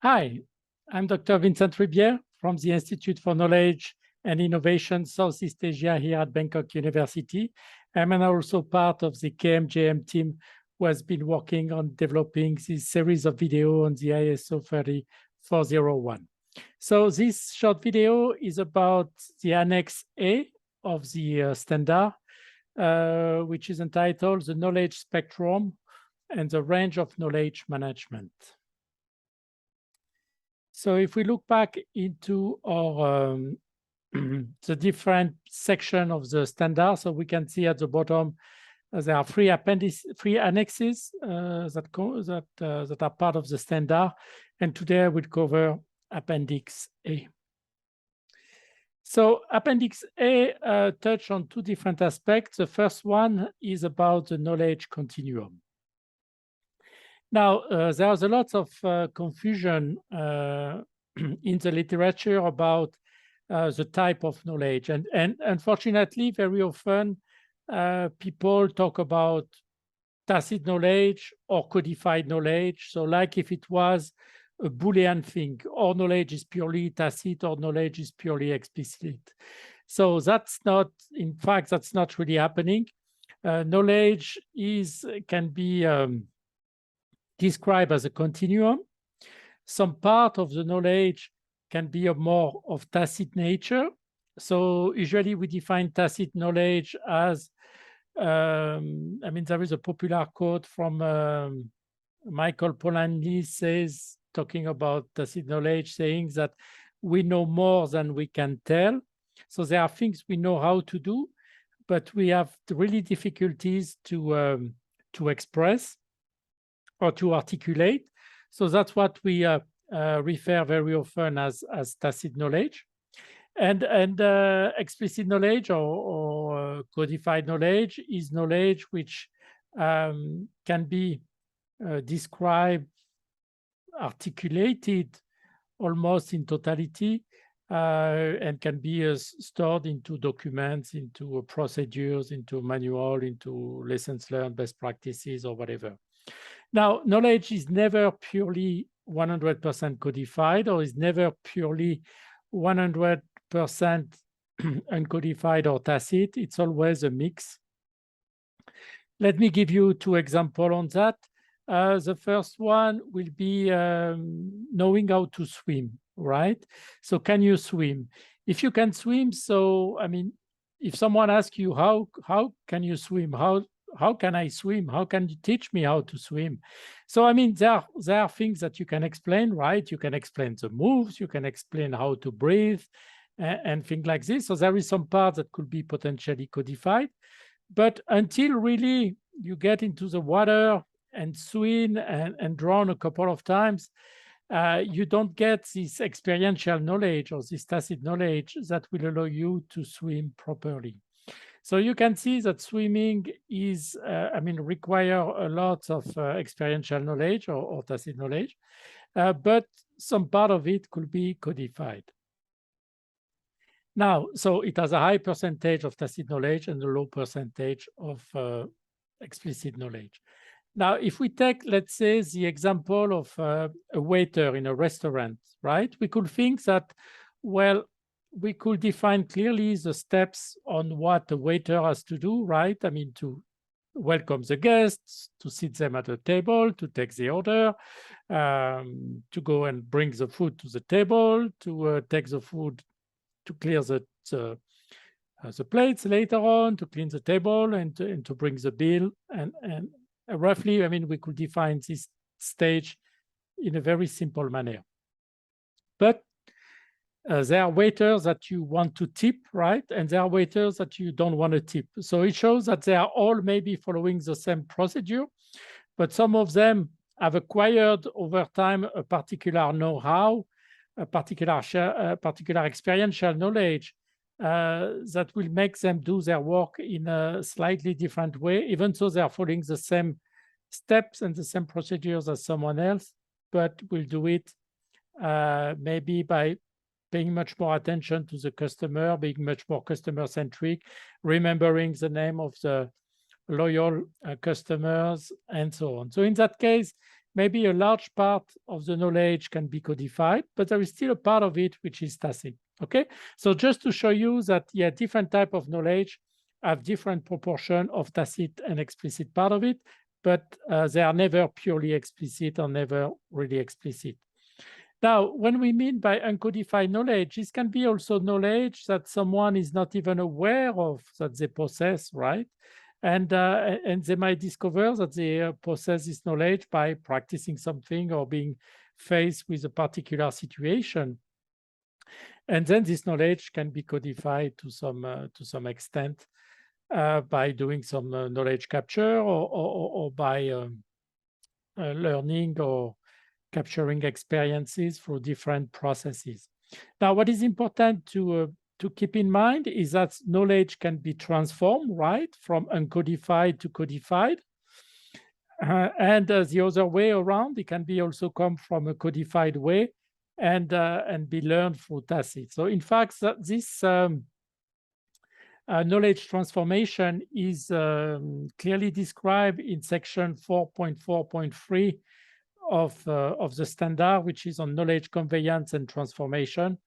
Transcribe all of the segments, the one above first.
Hi, I'm Dr. Vincent Ribier from the Institute for Knowledge and Innovation Southeast Asia here at Bangkok University. I'm also part of the KMJM team who has been working on developing this series of video on the ISO30401. So this short video is about the Annex A of the standard, which is entitled The Knowledge Spectrum and the Range of Knowledge Management. So if we look back into our the different section of the standard, so we can see at the bottom there are three annexes that are part of the standard, and today I will cover Appendix A. So Appendix A touch on two different aspects. The first one is about the knowledge continuum. Now, there's a lot of confusion in the literature about the type of knowledge. And unfortunately, very often, people talk about tacit knowledge or codified knowledge. So like if it was a Boolean thing, or knowledge is purely tacit or knowledge is purely explicit. So that's not, in fact, that's not really happening. Knowledge can be described as a continuum. Some part of the knowledge can be more of tacit nature. So usually we define tacit knowledge as, I mean, there is a popular quote from Michael Polanyi says, talking about tacit knowledge, saying that we know more than we can tell. So there are things we know how to do, but we have really difficulties to express or to articulate. So that's what we refer very often as tacit knowledge. And explicit knowledge or codified knowledge is knowledge which can be described, articulated almost in totality, and can be stored into documents, into procedures, into manual, into lessons learned, best practices, or whatever. Now, knowledge is never purely 100% codified, or is never purely 100% uncodified or tacit. It's always a mix. Let me give you two examples on that. The first one will be knowing how to swim, right? So can you swim? If you can swim, so, I mean, if someone asks you, how can you swim? How can I swim? How can you teach me how to swim? So, I mean, there are things that you can explain, right? You can explain the moves, you can explain how to breathe and things like this. So there is some part that could be potentially codified. But until really you get into the water and swim and drown a couple of times, you don't get this experiential knowledge or this tacit knowledge that will allow you to swim properly. So you can see that swimming is, I mean, require a lot of experiential knowledge or tacit knowledge, but some part of it could be codified. Now, so it has a high percentage of tacit knowledge and a low percentage of explicit knowledge. Now, if we take, let's say, the example of a waiter in a restaurant, right? We could think that, well, we could define clearly the steps on what the waiter has to do, right? I mean, to welcome the guests, to sit them at the table, to take the order, to go and bring the food to the table, to take the food, to clear the plates later on, to clean the table, and to bring the bill. And roughly, I mean, we could define this stage in a very simple manner. But there are waiters that you want to tip, right? And there are waiters that you don't want to tip. So it shows that they are all maybe following the same procedure, but some of them have acquired over time a particular know-how, a particular experiential knowledge that will make them do their work in a slightly different way, even though they are following the same steps and the same procedures as someone else, but will do it maybe by paying much more attention to the customer, being much more customer-centric, remembering the name of the loyal customers, and so on. So in that case, maybe a large part of the knowledge can be codified, but there is still a part of it which is tacit. Okay, so just to show you that, yeah, different type of knowledge have different proportion of tacit and explicit part of it, but they are never purely explicit or never really explicit. Now, when we mean by uncodified knowledge, this can be also knowledge that someone is not even aware of that they possess, right? And they might discover that they possess this knowledge by practicing something or being faced with a particular situation. And then this knowledge can be codified to some extent by doing some knowledge capture or by learning or capturing experiences through different processes. Now, what is important to keep in mind is that knowledge can be transformed, right, from uncodified to codified. And the other way around, it can be also come from a codified way and be learned through tacit. So in fact, this knowledge transformation is clearly described in section 4.4.3 of the standard, which is on knowledge conveyance and transformation.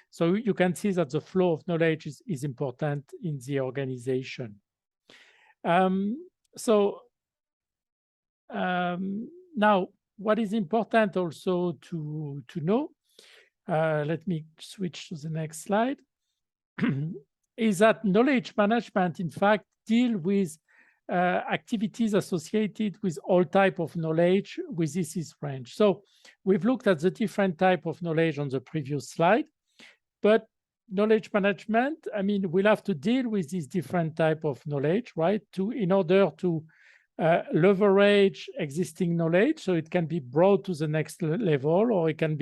So you can see that the flow of knowledge is important in the organization. Now, what is important also to know, let me switch to the next slide, is that knowledge management, in fact, deal with activities associated with all type of knowledge with this range. So we've looked at the different type of knowledge on the previous slide, but knowledge management, I mean, we'll have to deal with this different type of knowledge, right? In order to leverage existing knowledge, so it can be brought to the next level, or it can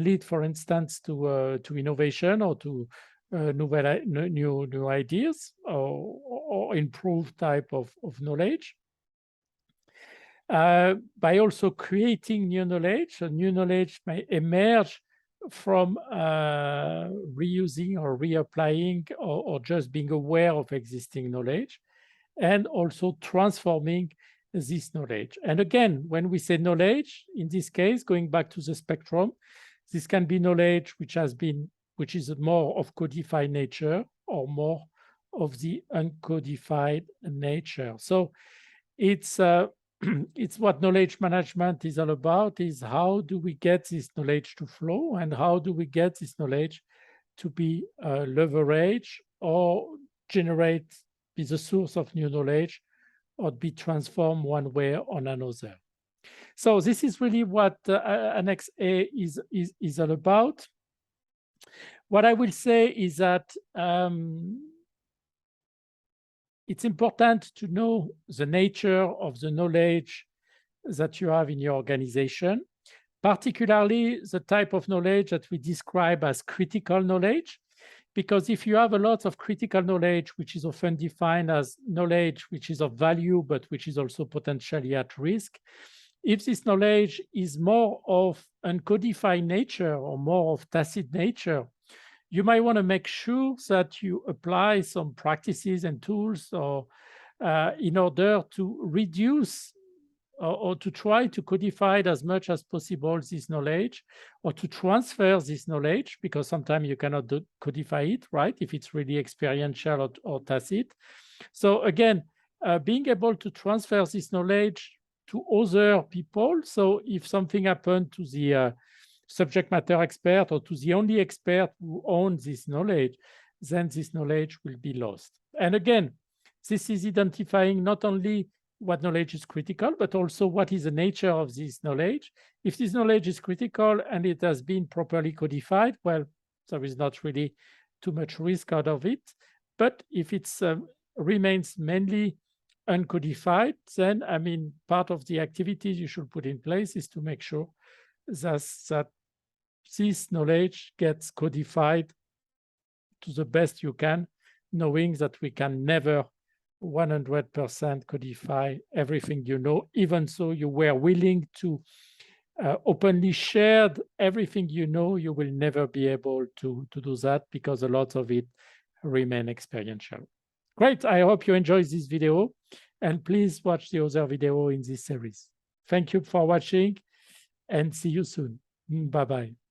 lead, for instance, to innovation or to new ideas or improved type of knowledge. By also creating new knowledge, so new knowledge may emerge from reusing or reapplying or just being aware of existing knowledge, and also transforming this knowledge. And again, when we say knowledge, in this case, going back to the spectrum, this can be knowledge which is more of codified nature or more of the uncodified nature. So it's it's what knowledge management is all about, is how do we get this knowledge to flow, and how do we get this knowledge to be leveraged or be the source of new knowledge or be transformed one way or another. So this is really what Annex A is all about. What I will say is that it's important to know the nature of the knowledge that you have in your organization, particularly the type of knowledge that we describe as critical knowledge. Because if you have a lot of critical knowledge, which is often defined as knowledge which is of value, but which is also potentially at risk, if this knowledge is more of uncodified nature or more of tacit nature, you might want to make sure that you apply some practices and tools or in order to reduce or to try to codify it as much as possible, this knowledge, or to transfer this knowledge, because sometimes you cannot codify it, right, if it's really experiential or tacit. So again, being able to transfer this knowledge to other people. So if something happened to the subject matter expert or to the only expert who owns this knowledge, then this knowledge will be lost. And again, this is identifying not only what knowledge is critical, but also what is the nature of this knowledge. If this knowledge is critical and it has been properly codified, well, there is not really too much risk out of it. But if it remains mainly uncodified, then, I mean, part of the activities you should put in place is to make sure that this knowledge gets codified to the best you can, knowing that we can never 100% codify everything you know, even so you were willing to openly share everything you know, you will never be able to do that because a lot of it remain experiential. Great, I hope you enjoyed this video, and please watch the other video in this series. Thank you for watching and see you soon. Bye-bye.